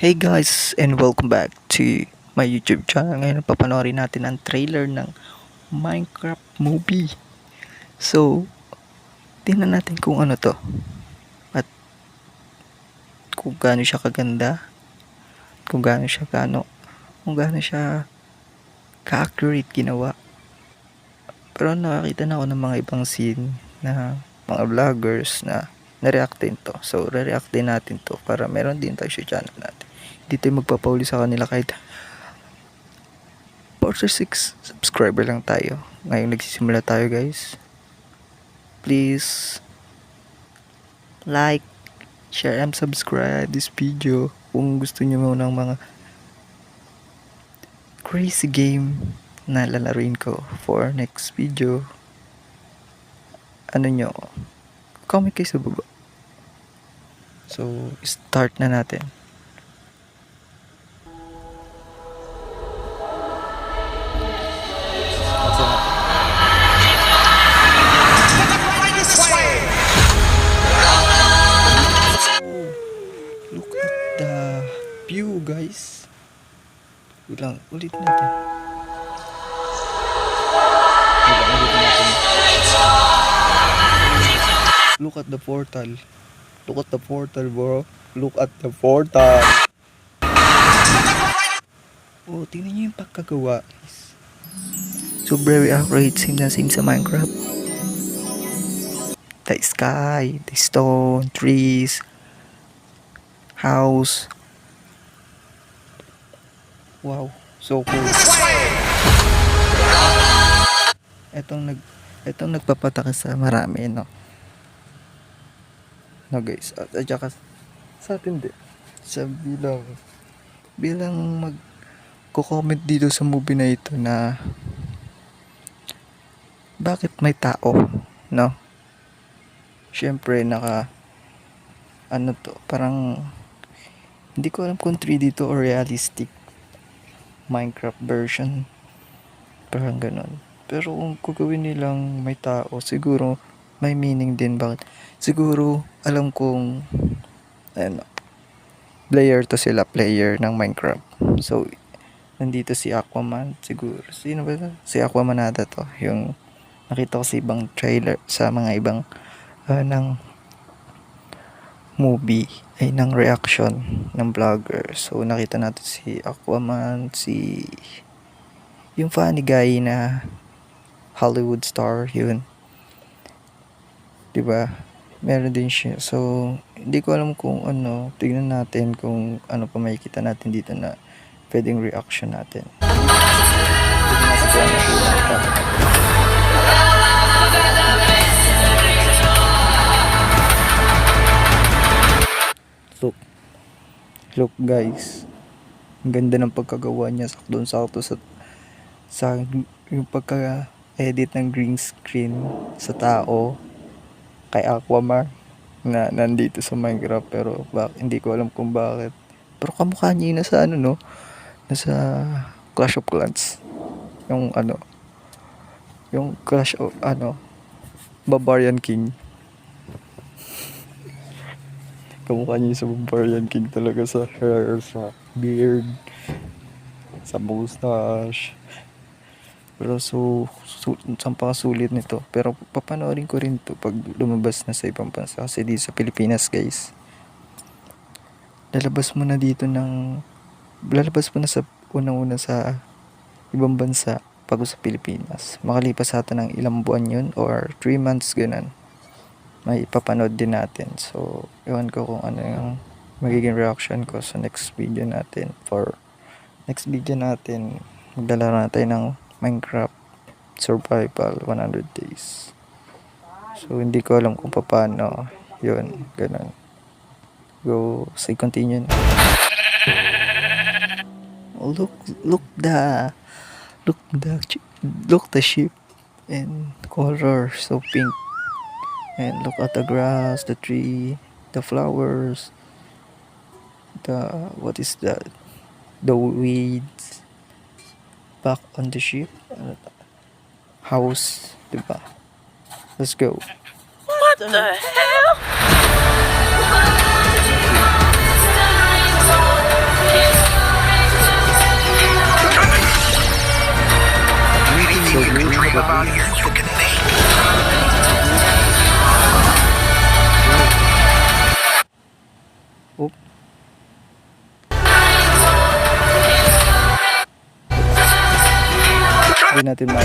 Hey guys, and welcome back to my YouTube channel. Ngayon papanoorin natin ang trailer ng Minecraft movie. So, tingnan natin kung ano to. At kung gaano siya kaganda, kung gaano siya ka-accurate ginawa. Pero nakakita na ako ng mga ibang scene na mga vloggers na na-react din to. So, re-react din natin to para meron din tayo sa channel natin. Hindi tayo magpapauli sa kanila kahit 46 subscriber lang tayo. Ngayon nagsisimula tayo guys. Please like, share, and subscribe this video kung gusto nyo mo ng mga crazy game na lalaruin ko for next video. Ano nyo, comment kayo sa baba. So, start na natin. Look at the view guys. Ulit natin. Look at the portal. Look at the portal, bro. Look at the portal. Oh, tingnan nyo yung pagkagawa. So very accurate, same na same sa Minecraft. The sky, the stone, trees, house. Wow, so cool. Etong nagpapataka sa marami, no? No guys, at saka sa atin din. Sa bilang magko-comment dito sa movie na ito na bakit may tao, no? Syempre ano to, parang hindi ko alam kung 3D to or realistic Minecraft version, parang ganun. Pero kung gagawin nilang may tao, siguro may meaning din. Bakit? Siguro alam kong ano, player ng Minecraft. So nandito si Aquaman, siguro sino ba ito? Si Aquaman ata to, yung nakita ko sa ibang trailer, sa mga ibang ng movie ay ng reaction ng vlogger. So nakita natin si Aquaman, yung funny guy na Hollywood star, yun, 'di ba? Meron din siya. So hindi ko alam kung ano, tignan natin kung ano pa makikita natin dito na pwedeng reaction natin. Look guys, ang ganda ng pagkagawa niya, sakto sa yung pagka-edit ng green screen sa tao kay Aquaman na nandito sa Minecraft. Pero hindi ko alam kung bakit, pero kamukha niya yun nasa ano, no, nasa Clash of Clans, yung Clash of Barbarian King. Kamukha niya sa Barbarian King talaga, sa hair, sa beard, sa mustache. Pero sampakasulit nito. Pero papanoorin ko rin to pag lumabas na sa ibang bansa. Kasi dito sa Pilipinas guys, lalabas mo na sa unang-una sa ibang bansa bago sa Pilipinas. Makalipas ata ng ilang buwan yun or 3 months ganun, may ipapanood din natin. So ewan ko kung ano yung magiging reaction ko sa next video natin. For next video natin, maglalaro na tayo ng Minecraft Survival 100 days. So hindi ko alam kung paano yun, ganun. Go, say continue. Look the ship and color so pink. And look at the grass, the tree, the flowers, what is that? The weeds back on the ship. House, diba? Let's go. What the hell? so good. Oh, hindi natin man.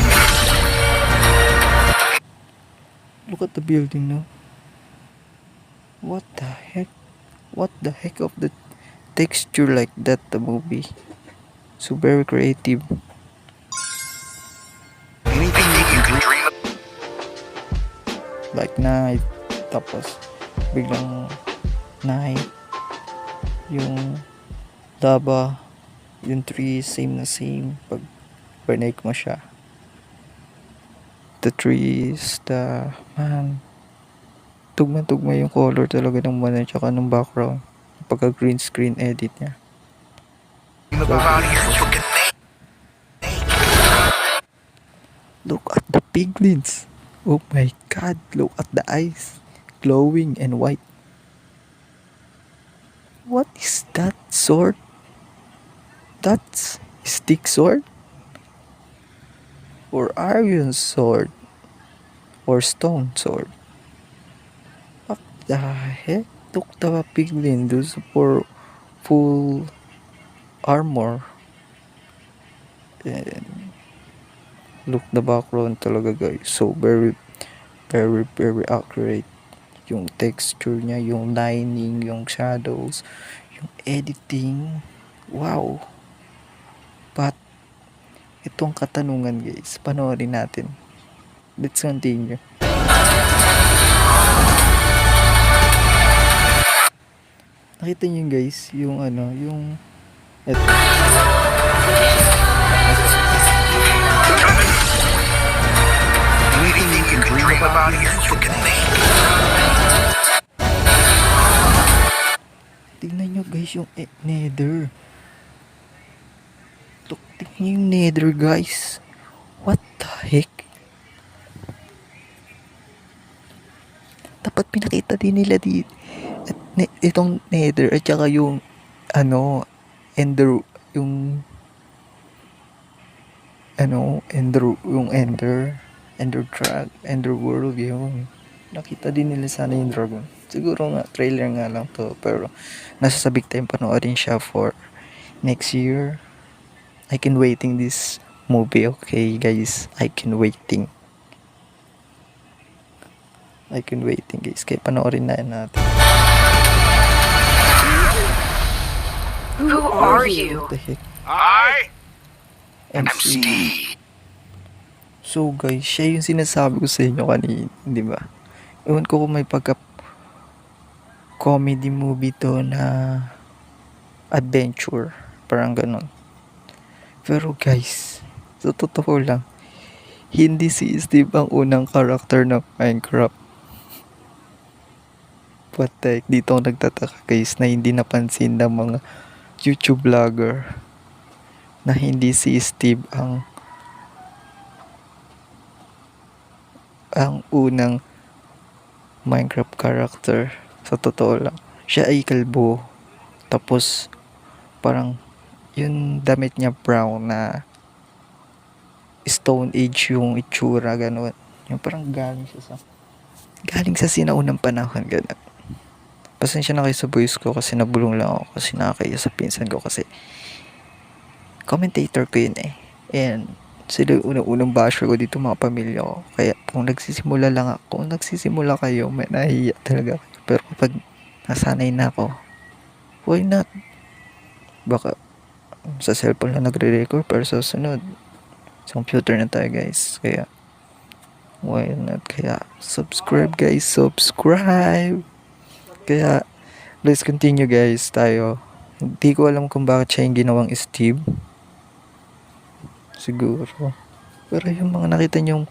Look at the building, no? What the heck? What the heck of the texture like that, the movie? So very creative. Like night, tapos biglang night, yung lava, yung trees, same na same. Pag pinake mo siya. The trees, the man, tugma-tugma yung color talaga ng mana tsaka ng background. Pagka green screen edit niya. Look at the piglins. Oh my god, look at the eyes. Glowing and white. What is that sword? That's stick sword? Or iron sword? Or stone sword? What the heck? Look the piglin, those for full armor. And look the background talaga guys. So very accurate. Yung texture niya, yung lining, yung shadows, yung editing. Wow. But itong katanungan guys, panoorin natin. Let's continue. Nakita niyo guys, yung ano, yung eto. Tingnan nyo guys yung nether. Tingnan nyo yung nether guys. What the heck? Dapat pinakita din nila itong nether at saka yung ano, ender, yung ano, ender drag, ender world yun. Nakita din nila sana yung dragon. Siguro nga, trailer nga lang to. Pero, nasa sa big time panoorin siya for next year. I can waiting this movie, okay guys? I can waiting guys. Kaya panoorin na natin. Who are you? What the heck? I'm MC. Steve. So guys, siya yung sinasabi ko sa inyo kanina, di ba? Ewan ko kung may pagka comedy movie to na adventure, parang ganon. Pero guys, sa totoo lang, hindi si Steve ang unang karakter ng Minecraft. But like, dito ako nagtataka guys na hindi napansin ng mga YouTube vlogger na hindi si Steve ang unang Minecraft character. Sa totoo lang, siya ay kalbo, tapos parang yung damit niya brown na Stone Age yung itsura, gano'n. Yung parang galing sa sinaunang panahon, gano'n. Pasensya na kayo sa voice ko kasi nabulong lang ako kasi nakakaya sa pinsan ko kasi commentator ko yun eh. And sila yung unang basher ko dito, mga pamilya ko. Kaya kung nagsisimula kayo, may nahihiya talaga kayo. Pero kapag nasanay na ako, why not? Baka sa cellphone lang nagre-record, pero sa sunod sa computer na tayo guys. Kaya why not? Kaya subscribe guys, subscribe. Kaya let's continue guys tayo. Hindi ko alam kung bakit siya yung ginawang Steve. Siguro. Pero yung mga nakita nyong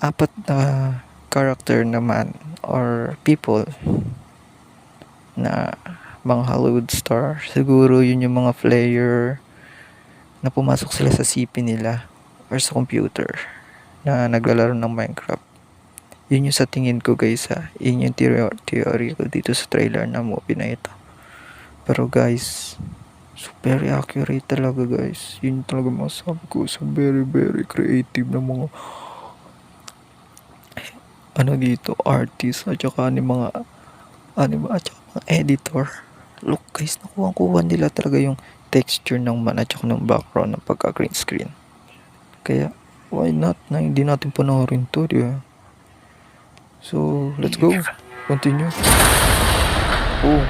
apat na character naman or people na mga Hollywood star, siguro yun yung mga player na pumasok sila sa CP nila or sa computer na naglalaro ng Minecraft. Yun yung sa tingin ko guys ha. Yun yung theory ko dito sa trailer na movie na ito. Pero guys, So, very accurate talaga guys. Yun talaga masasabi ko sa very very creative na mga ano dito, artist at saka ni mga anime at saka mga editor. Look guys, nakuha nila talaga yung texture ng man at saka ng background ng pagka green screen. Kaya why not na hindi natin panoorin to, di ba? So, let's go. Continue. Oh.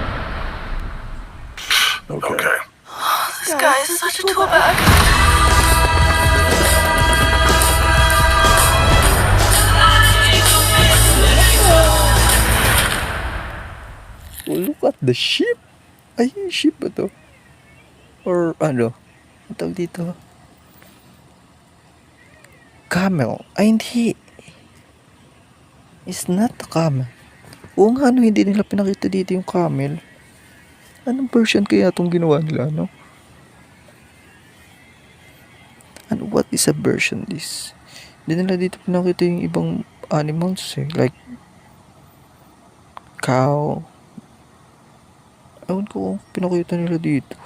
Okay. This guy is such a toolbag. Oh, look at the ship. Ay, ship ba to? Or ano? Ang tawag dito? Camel. Ay, hindi. It's not a camel. Oo nga, no, hindi nila pinakita dito yung camel. Anong version kaya itong ginawa nila, no? Ano, what is a version this? Hindi nila dito pinakita yung ibang animals eh. Like, cow. Ewan ko kung pinakita nila dito.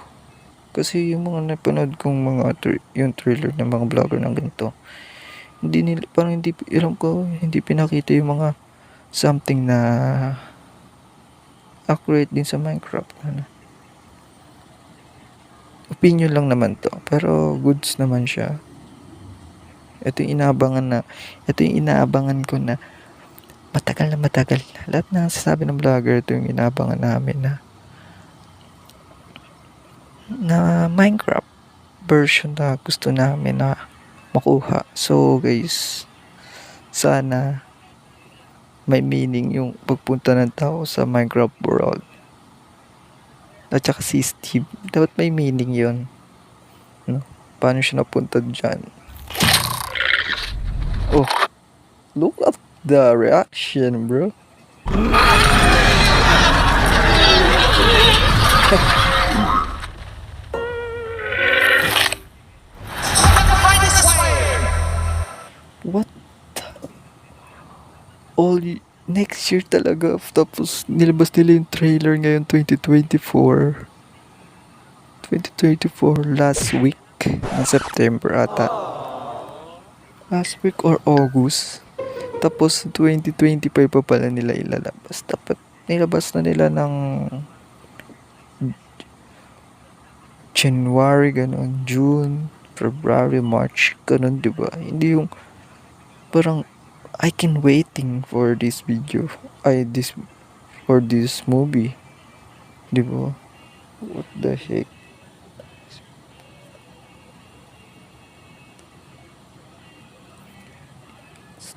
Kasi yung mga napanood kong mga yung trailer ng mga vlogger ng ganito, hindi nila, parang hindi, alam ko, hindi pinakita yung mga something na accurate din sa Minecraft. Ano. Opinion lang naman to, pero goods naman siya. Ito yung inaabangan ko na matagal na. Lahat na sasabi ng vlogger, ito yung inaabangan namin na Minecraft version na gusto namin na makuha. So guys, sana may meaning yung pagpunta ng tao sa Minecraft world. At saka si Steve, dapat may meaning yun. No? Paano siya napunta dyan? Oh, look at the reaction, bro. What? Next year talaga. Tapos nilabas nila yung trailer ngayon 2024. 2024 last week ng September ata. Last week or August. Tapos 2025 pa pala nila ilalabas. Dapat nilabas na nila ng January, ganun, June, February, March, ganun, diba? Hindi yung parang I can waiting for this video. For this movie. Diba? What the heck?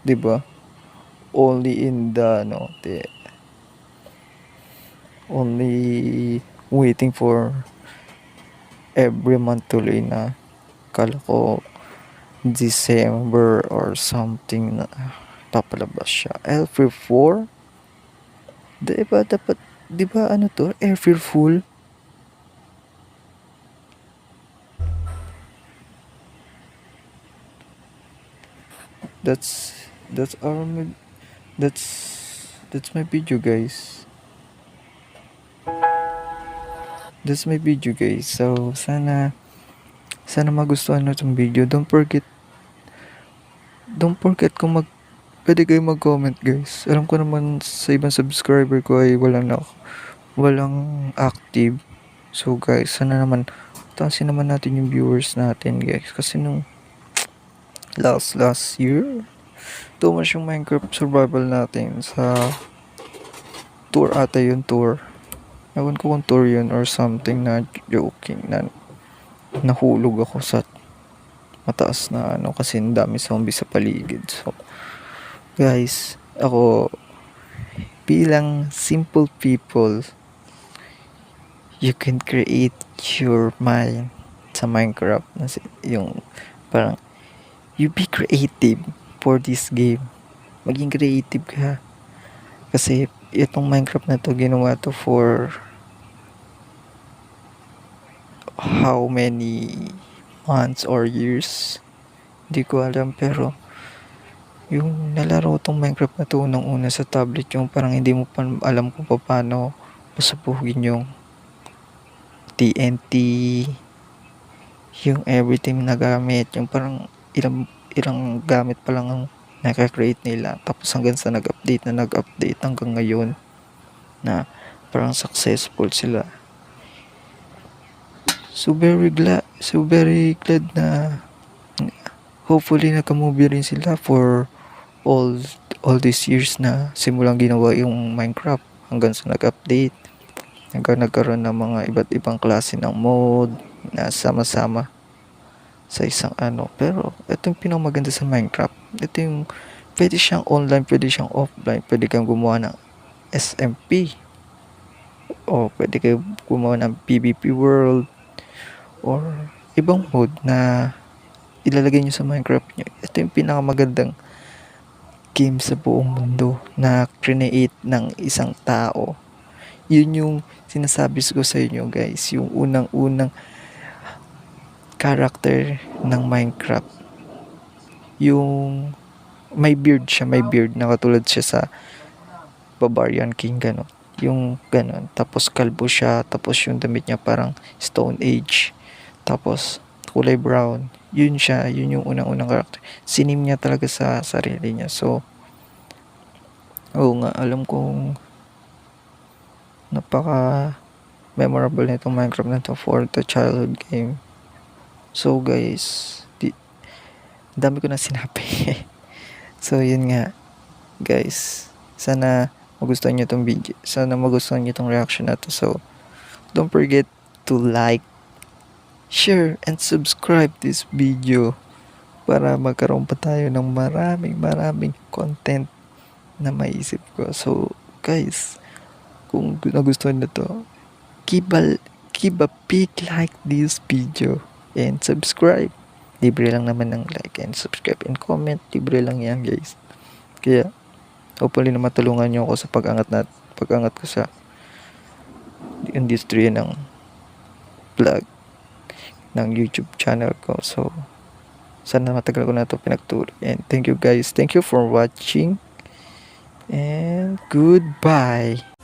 Diba? Only in only waiting for every month tuloy na kala ko December or something na papalabas siya. April 4? Diba ano to? April Fool? That's my video guys. That's my video guys. So sana magustuhan nyo itong video. Don't forget kung pwede kayo mag-comment guys. Alam ko naman sa ibang subscriber ko ay walang active. So guys, sana naman tasin naman natin yung viewers natin guys. Kasi nung last year, tumas yung Minecraft survival natin sa tour ata yung tour. Ewan ko kung tour yun or something na joking na nahulog ako sa mataas na kasi ang dami zombie sa paligid. So guys, ako bilang simple people, you can create your mind sa Minecraft na yung parang you be creative for this game. Maging creative ka kasi itong Minecraft na to ginawa to for how many months or years, hindi ko alam, pero yung nalaro tong Minecraft na to unang-una sa tablet, yung parang hindi mo pa alam kung paano pasabuhin yung TNT, yung everything na gamit, yung parang ilang gamit pa lang ang naka-create nila. Tapos hanggang sa nag-update hanggang ngayon na parang successful sila. So very glad na hopefully nagka-movie rin sila for all these years na simulang ginawa yung Minecraft hanggang sa nag-update, hanggang nagkaroon ng mga iba't ibang klase ng mode na sama-sama sa isang ano. Pero ito yung pinakamaganda sa Minecraft. Ito yung pwede siyang online, pwede siyang offline, pwede kang gumawa ng SMP, o pwede kayo gumawa ng PvP world or ibang mode na ilalagay nyo sa Minecraft nyo. Ito yung pinakamagandang game sa buong mundo na create ng isang tao. Yun yung sinasabi ko sa inyo, guys, yung unang-unang character ng Minecraft, yung may beard siya, may beard na katulad siya sa Barbarian King, gano'n. Yung gano'n. Tapos kalbo siya, tapos yung damit niya parang Stone Age, tapos kulay brown. Yun siya, yun yung unang-unang character. Sinim niya talaga sa sarili niya. So, oo nga, alam kong napaka memorable nitong Minecraft na to for the childhood game. So guys, dami ko na sinabi. So yun nga, guys, sana magustuhan nyo tong video, sana magustuhan nyo tong reaction na to. So don't forget to like, share, and subscribe this video para magkaroon pa tayo ng maraming content na maisip ko. So guys, kung nagustuhan nyo to, keep a big like this video and subscribe. Libre lang naman ng like and subscribe and comment. Libre lang yan, guys. Kaya hopefully na matulungan nyo ako sa pag-angat ko sa industry ng vlog ng YouTube channel ko. So sana matagal ko na ito pinagtuloy. And thank you, guys. Thank you for watching. And goodbye.